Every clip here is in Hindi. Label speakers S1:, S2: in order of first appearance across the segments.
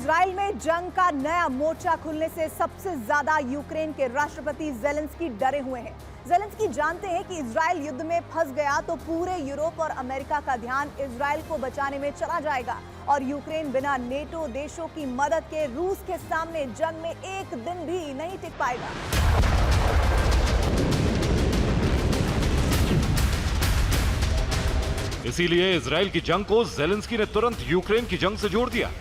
S1: इजराइल में जंग का नया मोर्चा खुलने से सबसे ज्यादा यूक्रेन के राष्ट्रपति जेलेंस्की डरे हुए हैं। जेलेंस्की जानते हैं कि इजराइल युद्ध में फंस गया तो पूरे यूरोप और अमेरिका का ध्यान इजराइल को बचाने में चला जाएगा और यूक्रेन बिना नेटो देशों की मदद के रूस के सामने जंग में एक दिन भी नहीं टिक पाएगा।
S2: इसीलिए इजराइल की जंग को जेलेंस्की ने तुरंत यूक्रेन की जंग से जोड़ दिया।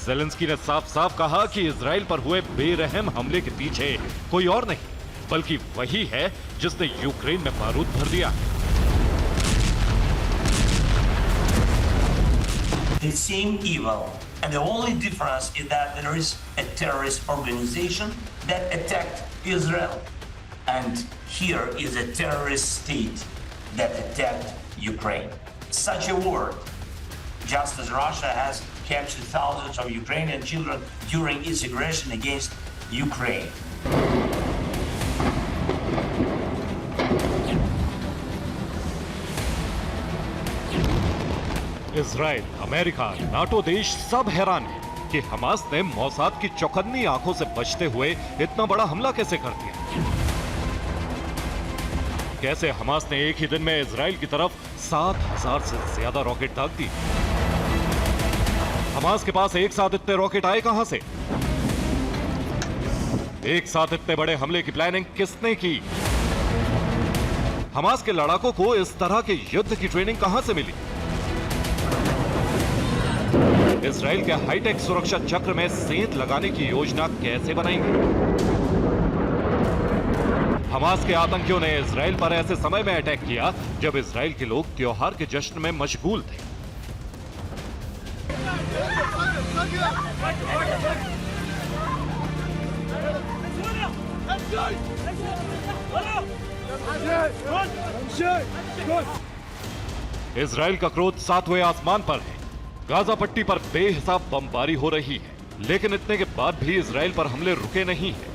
S2: जेलेंस्की ने साफ साफ कहा कि इजराइल पर हुए बेरहम हमले के पीछे कोई और नहीं बल्कि वही है जिसने यूक्रेन में बारूद भर दिया।
S3: The same evil, and the only difference is that there is a terrorist organization that attacked Israel, and here is a terrorist state that attacked Ukraine. Such a war, just as Russia has captured thousands of Ukrainian children during its aggression against Ukraine.
S2: Israel, America, NATO देश सब हैरान है कि हमास ने मौसाद की चौकन्नी आंखों से बचते हुए इतना बड़ा हमला कैसे कर दिया। कैसे हमास ने एक ही दिन में इजराइल की तरफ 7,000 से ज्यादा रॉकेट दाग दी। हमास के पास एक साथ इतने रॉकेट आए कहां से? एक साथ इतने बड़े हमले की प्लानिंग किसने की? हमास के लड़ाकों को इस तरह के युद्ध की ट्रेनिंग कहां से मिली? इजराइल के हाईटेक सुरक्षा चक्र में सेंध लगाने की योजना कैसे बनाएंगे? हमास के आतंकियों ने इजराइल पर ऐसे समय में अटैक किया जब इजराइल के लोग त्योहार के जश्न में मशगूल थे। इजराइल का क्रोध 7वें आसमान पर है। गाजा पट्टी पर बेहिसाब बमबारी हो रही है, लेकिन इतने के बाद भी इजराइल पर हमले रुके नहीं हैं।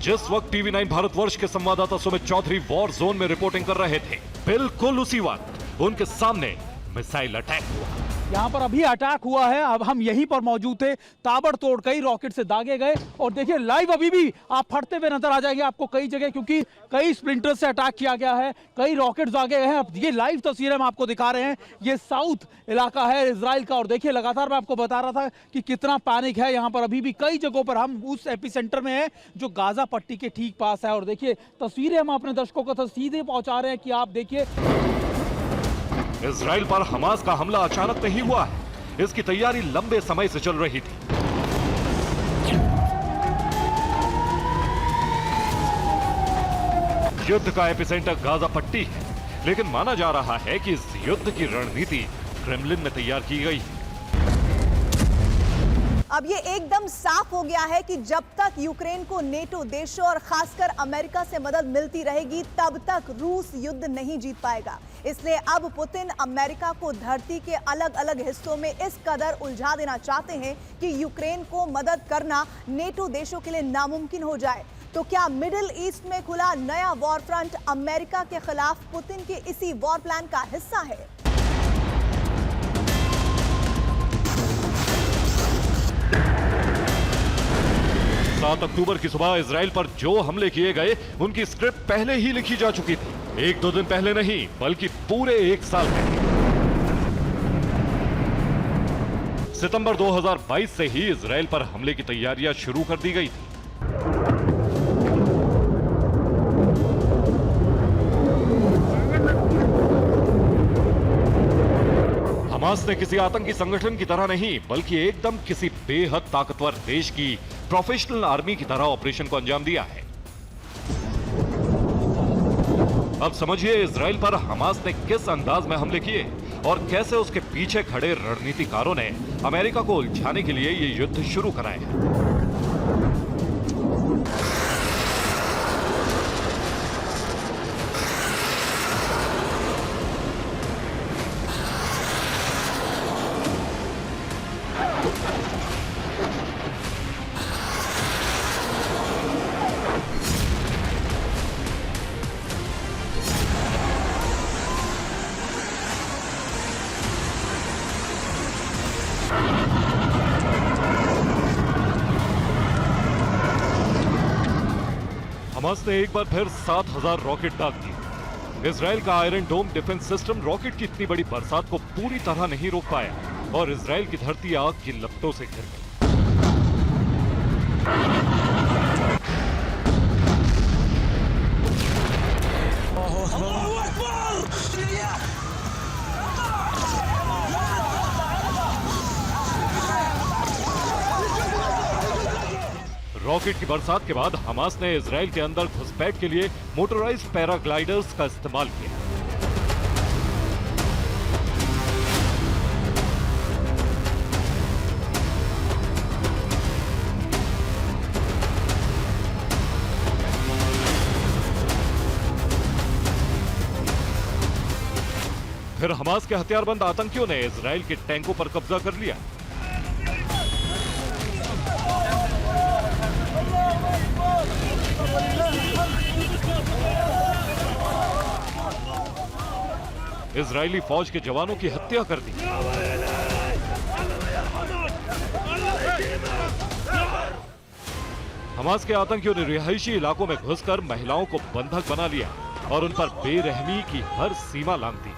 S2: जिस वक्त टीवी 9 भारतवर्ष के संवाददाता सुमित चौधरी वॉर जोन में रिपोर्टिंग कर रहे थे, बिल्कुल उसी वक्त उनके सामने मिसाइल अटैक हुआ।
S4: यहाँ पर अभी अटैक हुआ है, अब हम यहीं पर मौजूद थे। ताबड़तोड़ कई रॉकेट से दागे गए और देखिए लाइव अभी भी आप फटते हुए नजर आ जाएंगे आपको कई जगह, क्योंकि कई स्प्लिंटर से अटैक किया गया है, कई रॉकेट दागे गए हैं। अब ये लाइव तस्वीरें हम आपको दिखा रहे हैं। ये साउथ इलाका है इजराइल का और देखिए लगातार मैं आपको बता रहा था कि कितना पैनिक है यहाँ पर। अभी भी कई जगहों पर हम उस एपिसेंटर में है जो गाजा पट्टी के ठीक पास है और देखिए तस्वीरें हम अपने दर्शकों को सीधे पहुंचा रहे हैं कि आप देखिए।
S2: इजराइल पर हमास का हमला अचानक नहीं हुआ है, इसकी तैयारी लंबे समय से चल रही थी। युद्ध का एपिसेंटर गाजा पट्टी है, लेकिन माना जा रहा है कि इस युद्ध की रणनीति क्रेमलिन में तैयार की गई है।
S1: अब ये एकदम साफ हो गया है कि जब तक यूक्रेन को नेटो देशों और खासकर अमेरिका से मदद मिलती रहेगी तब तक रूस युद्ध नहीं जीत पाएगा। इसलिए अब पुतिन अमेरिका को धरती के अलग अलग हिस्सों में इस कदर उलझा देना चाहते हैं कि यूक्रेन को मदद करना नेटो देशों के लिए नामुमकिन हो जाए। तो क्या मिडिल ईस्ट में खुला नया वॉर फ्रंट अमेरिका के खिलाफ पुतिन के इसी वॉर प्लान का हिस्सा है?
S2: 7 अक्टूबर की सुबह इजराइल पर जो हमले किए गए उनकी स्क्रिप्ट पहले ही लिखी जा चुकी थी। 1-2 दिन पहले नहीं बल्कि पूरे 1 साल पहले। सितंबर 2022 से ही इजराइल पर हमले की तैयारियां शुरू कर दी गई थी। हमास ने किसी आतंकी संगठन की तरह नहीं बल्कि एकदम किसी बेहद ताकतवर देश की प्रोफेशनल आर्मी की तरह ऑपरेशन को अंजाम दिया है। अब समझिए इजराइल पर हमास ने किस अंदाज में हमले किए और कैसे उसके पीछे खड़े रणनीतिकारों ने अमेरिका को उलझाने के लिए ये युद्ध शुरू कराया। हमास ने एक बार फिर 7,000 रॉकेट दाग दिए। इजराइल का आयरन डोम डिफेंस सिस्टम रॉकेट की इतनी बड़ी बरसात को पूरी तरह नहीं रोक पाया और इजराइल की धरती आग की लपटों से घिर गई। रॉकेट की बरसात के बाद हमास ने इजराइल के अंदर घुसपैठ के लिए मोटराइज्ड पैराग्लाइडर्स का इस्तेमाल किया। फिर हमास के हथियारबंद आतंकियों ने इजराइल के टैंकों पर कब्जा कर लिया। इजरायली फौज के जवानों की हत्या कर दी। हमास के आतंकियों ने रिहायशी इलाकों में घुसकर महिलाओं को बंधक बना लिया और उन पर बेरहमी की हर सीमा लांघ दी।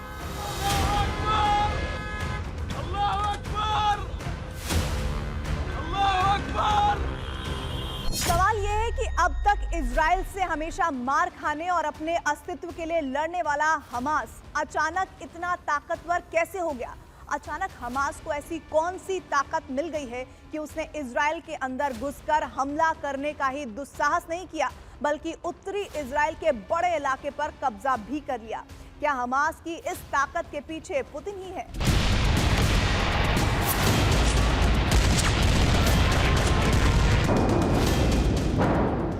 S1: सवाल यह है कि अब तक इजराइल से हमेशा मार खाने और अपने अस्तित्व के लिए लड़ने वाला हमास अचानक इतना ताकतवर कैसे हो गया? अचानक हमास को ऐसी कौन सी ताकत मिल गई है कि उसने इजराइल के अंदर घुसकर हमला करने का ही दुस्साहस नहीं किया, बल्कि उत्तरी इजराइल के बड़े इलाके पर कब्जा भी कर लिया? क्या हमास की इस ताकत के पीछे पुतिन ही है?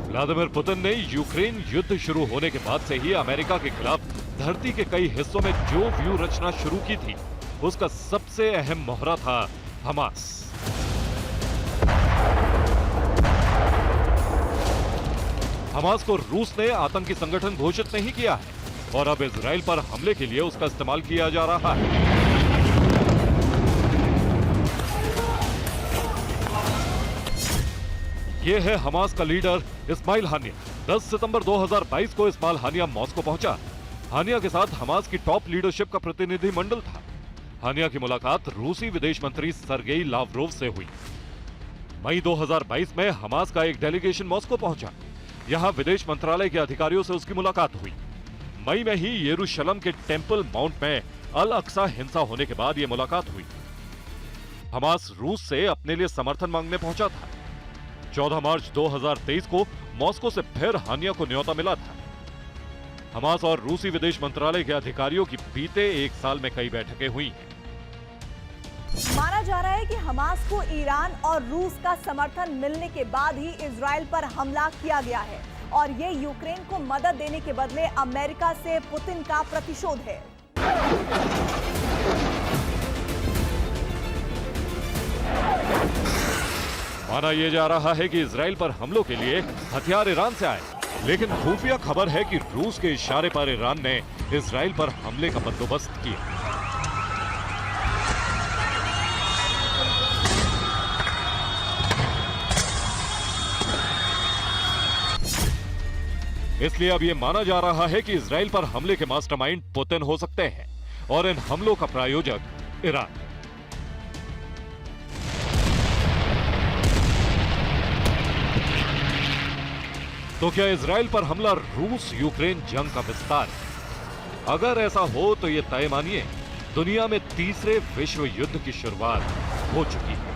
S2: व्लादिमीर पुतिन ने यूक्रेन युद्ध शुरू होने के बाद से ही अमेरिका के खिलाफ धरती के कई हिस्सों में जो व्यू रचना शुरू की थी, उसका सबसे अहम मोहरा था हमास। हमास को रूस ने आतंकी संगठन घोषित नहीं किया है और अब इजराइल पर हमले के लिए उसका इस्तेमाल किया जा रहा है। ये है हमास का लीडर इस्माइल हानिया। 10 सितंबर 2022 को इस्माइल हानिया मॉस्को पहुंचा। हानिया के साथ हमास की टॉप लीडरशिप का प्रतिनिधिमंडल था। हानिया की मुलाकात रूसी विदेश मंत्री सरगेई लावरोव से हुई। मई 2022 में हमास का एक डेलीगेशन मॉस्को पहुंचा। यहां विदेश मंत्रालय के अधिकारियों से उसकी मुलाकात हुई। मई में ही यरूशलेम के टेंपल माउंट में अल अक्सा हिंसा होने के बाद यह मुलाकात हुई। हमास रूस से अपने लिए समर्थन मांगने पहुंचा था। 14 मार्च 2023 को मॉस्को से फिर हानिया को न्योता मिला था। हमास और रूसी विदेश मंत्रालय के अधिकारियों की बीते एक साल में कई बैठकें हुई हैं।
S1: माना जा रहा है कि हमास को ईरान और रूस का समर्थन मिलने के बाद ही इजराइल पर हमला किया गया है और ये यूक्रेन को मदद देने के बदले अमेरिका से पुतिन का प्रतिशोध है।
S2: माना यह जा रहा है कि इजराइल पर हमलों के लिए हथियार ईरान से आए, लेकिन खुफिया खबर है कि रूस के इशारे पर ईरान ने इजराइल पर हमले का बंदोबस्त किया। इसलिए अब यह माना जा रहा है कि इजराइल पर हमले के मास्टरमाइंड पुतिन हो सकते हैं और इन हमलों का प्रायोजक ईरान। तो क्या इजराइल पर हमला रूस यूक्रेन जंग का विस्तार? अगर ऐसा हो तो यह तय मानिए दुनिया में तीसरे विश्व युद्ध की शुरुआत हो चुकी है।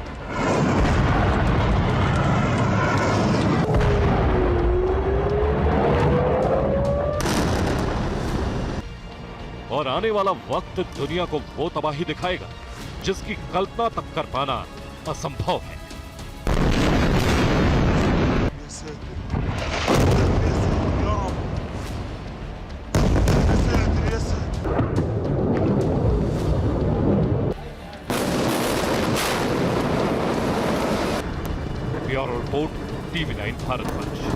S2: और आने वाला वक्त दुनिया को वो तबाही दिखाएगा जिसकी कल्पना तक कर पाना असंभव है। Bureau report, TV9 Bharatvarsh.